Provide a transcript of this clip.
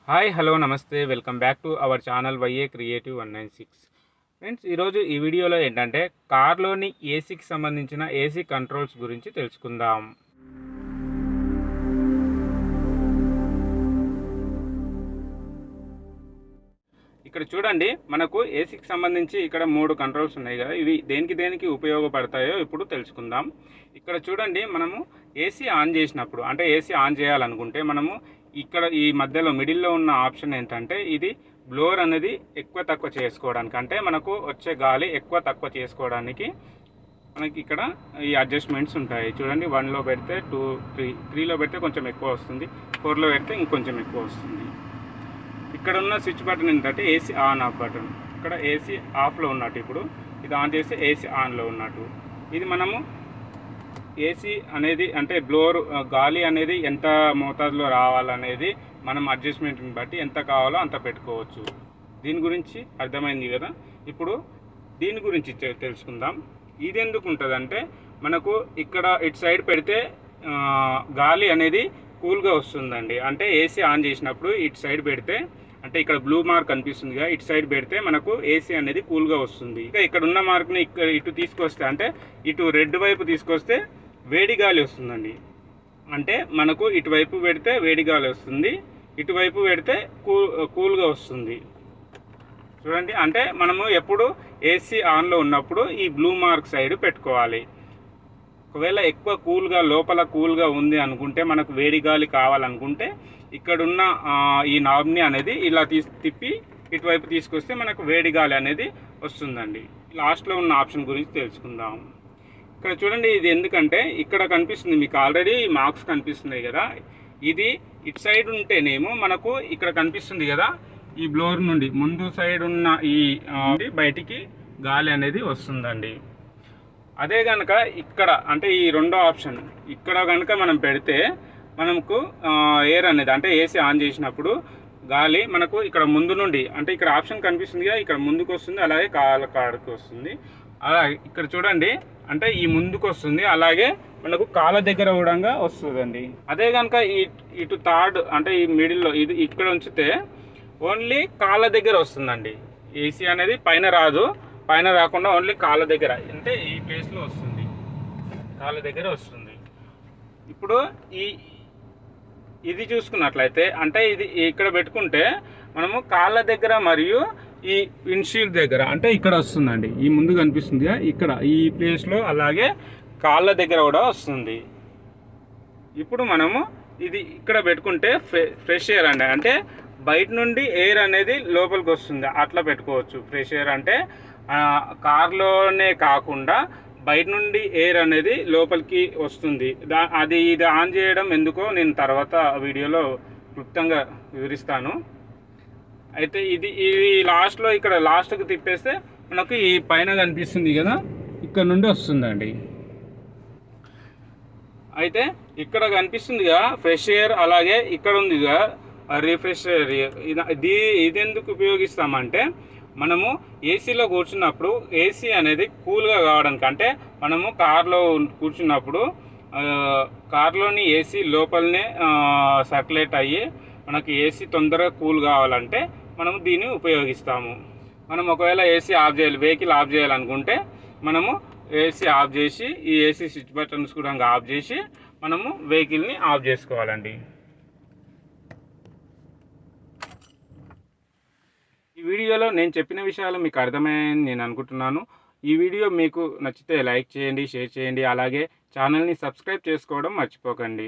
Hi hello namaste welcome back to our channel Y A creative 196. Friends, ఈరోజు ఈ వీడియోలో ఏంటంటే కార్లోని ఏసీకి సంబంధించిన ఏసీ కంట్రోల్స్ గురించి తెలుసుకుందాం. ఇక్కడ చూడండి, మనకు ఏసీకి సంబంధించి ఇక్కడ 3 కంట్రోల్స్ ఉన్నాయి కదా. ఇవి దేనికి ఉపయోగపడతాయో ఇప్పుడు తెలుసుకుందాం. ఇక్కడ చూడండి, మనము ఏసీ ఆన్ చేసినప్పుడు అంటే ఏసీ ఆన్ చేయాలనుకుంటే మనము ఇక్కడ ఈ మధ్యలో మిడిల్లో ఉన్న ఆప్షన్ ఏంటంటే ఇది బ్లోర్ అనేది ఎక్కువ తక్కువ చేసుకోవడానికి, అంటే మనకు వచ్చే గాలి ఎక్కువ తక్కువ చేసుకోవడానికి మనకి ఇక్కడ ఈ అడ్జస్ట్మెంట్స్ ఉంటాయి. చూడండి, 1లో పెడితే 2, 3లో పెడితే కొంచెం ఎక్కువ వస్తుంది, 4లో పెడితే ఇంకొంచెం ఎక్కువ వస్తుంది. ఇక్కడ ఉన్న స్విచ్ బటన్ ఏంటంటే ఏసీ ఆన్ ఆఫ్ బటన్. ఇక్కడ ఏసీ ఆఫ్లో ఉన్నట్టు, ఇప్పుడు ఇది ఆన్ చేస్తే ఏసీ ఆన్లో ఉన్నట్టు. ఇది మనము ఏసీ అనేది అంటే బ్లోర్ గాలి అనేది ఎంత మోతాదులో రావాలనేది మనం అడ్జస్ట్మెంట్ని బట్టి ఎంత కావాలో అంత పెట్టుకోవచ్చు. దీని గురించి అర్థమైంది కదా. ఇప్పుడు దీని గురించి తెలుసుకుందాం. ఇది ఎందుకు ఉంటుందంటే మనకు ఇక్కడ ఇటు సైడ్ పెడితే గాలి అనేది కూల్గా వస్తుందండి. అంటే ఏసీ ఆన్ చేసినప్పుడు ఇటు సైడ్ పెడితే, అంటే ఇక్కడ బ్లూ మార్క్ కనిపిస్తుందిగా, ఇటు సైడ్ పెడితే మనకు ఏసీ అనేది కూల్గా వస్తుంది. ఇంకా ఇక్కడ ఉన్న మార్క్ని ఇక్కడ ఇటు తీసుకొస్తే, అంటే ఇటు రెడ్ వైపు తీసుకొస్తే వేడి గాలి వస్తుందండి. అంటే మనకు ఇటువైపు పెడితే వేడి గాలి వస్తుంది, ఇటువైపు పెడితే కూల్గా వస్తుంది. చూడండి, అంటే మనము ఎప్పుడు ఏసీ ఆన్లో ఉన్నప్పుడు ఈ బ్లూ మార్క్ సైడ్ పెట్టుకోవాలి. ఒకవేళ ఎక్కువ కూల్గా లోపల కూల్గా ఉంది అనుకుంటే, మనకు వేడి గాలి కావాలనుకుంటే ఇక్కడున్న ఈ నాబ్ని అనేది ఇలా తిప్పి ఇటువైపు తీసుకొస్తే మనకు వేడి గాలి అనేది వస్తుందండి. లాస్ట్లో ఉన్న ఆప్షన్ గురించి తెలుసుకుందాం. ఇక్కడ చూడండి, ఇది ఎందుకంటే ఇక్కడ కనిపిస్తుంది మీకు ఆల్రెడీ మార్క్స్ కనిపిస్తున్నాయి కదా. ఇది ఇటు సైడ్ ఉంటేనేమో మనకు ఇక్కడ కనిపిస్తుంది కదా, ఈ బ్లోర్ నుండి ముందు సైడ్ ఉన్న ఈ బయటికి గాలి అనేది వస్తుందండి. అదే కనుక ఇక్కడ అంటే ఈ రెండో ఆప్షన్ ఇక్కడ కనుక మనం పెడితే మనకు ఎయిర్ అనేది అంటే ఏసీ ఆన్ చేసినప్పుడు గాలి మనకు ఇక్కడ ముందు నుండి, అంటే ఇక్కడ ఆప్షన్ కనిపిస్తుంది కదా, ఇక్కడ ముందుకు వస్తుంది, అలాగే కాళ్ళకి వస్తుంది. అలాగే ఇక్కడ చూడండి, అంటే ఈ ముందుకు వస్తుంది, అలాగే మనకు కాళ్ళ దగ్గర కూడా వస్తుందండి. అదే కనుక ఇటు థర్డ్ అంటే ఈ మిడిల్లో ఇది ఇక్కడ ఉంచితే ఓన్లీ కాళ్ళ దగ్గర వస్తుందండి. ఏసీ అనేది పైన రాదు, పైన రాకుండా ఓన్లీ కాళ్ళ దగ్గర, అంటే ఈ ప్లేస్లో వస్తుంది, కాళ్ళ దగ్గర వస్తుంది. ఇప్పుడు ఇది చూసుకున్నట్లయితే, అంటే ఇది ఇక్కడ పెట్టుకుంటే మనము కాళ్ళ దగ్గర మరియు ఈ విండ్షీల్డ్ దగ్గర, అంటే ఇక్కడ వస్తుందండి, ఈ ముందు కనిపిస్తుంది ఇక్కడ ఈ ప్లేస్లో, అలాగే కాళ్ళ దగ్గర కూడా వస్తుంది. ఇప్పుడు మనము ఇది ఇక్కడ పెట్టుకుంటే ఫ్రెష్ ఎయిర్ అండి, అంటే బయట నుండి ఎయిర్ అనేది లోపలికి వస్తుంది, అట్లా పెట్టుకోవచ్చు. ఫ్రెష్ ఎయిర్ అంటే కార్లోనే కాకుండా బయట నుండి ఎయిర్ అనేది లోపలికి వస్తుంది. ఇది ఆన్ చేయడం ఎందుకో నేను తర్వాత వీడియోలో క్లుప్తంగా వివరిస్తాను. అయితే ఇది లాస్ట్లో ఇక్కడ లాస్ట్కి తిప్పేస్తే మనకు ఈ పైన కనిపిస్తుంది కదా, ఇక్కడ నుండి వస్తుందండి. అయితే ఇక్కడ కనిపిస్తుందిగా ఫ్రెష్ ఎయిర్, అలాగే ఇక్కడ ఉందిగా రిఫ్రెష్ ఎయిర్. ఇది ఎందుకు ఉపయోగిస్తామంటే మనము ఏసీలో కూర్చున్నప్పుడు ఏసీ అనేది కూల్గా కావడానికి, అంటే మనము కార్లో కూర్చున్నప్పుడు కార్లోని ఏసీ లోపలనే సర్క్యులేట్ అయ్యి మనకి ఏసీ తొందరగా కూల్ కావాలంటే మనము దీన్ని ఉపయోగిస్తాము. మనం ఒకవేళ ఏసీ ఆఫ్ చేయాలి, వెహికల్ ఆఫ్ చేయాలనుకుంటే మనము ఏసీ ఆఫ్ చేసి ఈ ఏసీ స్విచ్ బటన్స్ కూడా ఆఫ్ చేసి మనము వెహికల్ని ఆఫ్ చేసుకోవాలండి. ఈ వీడియోలో నేను చెప్పిన విషయాలు మీకు అర్థమయ్యాయని నేను అనుకుంటున్నాను. ఈ వీడియో మీకు నచ్చితే లైక్ చేయండి, షేర్ చేయండి, అలాగే ఛానల్ని సబ్స్క్రైబ్ చేసుకోవడం మర్చిపోకండి.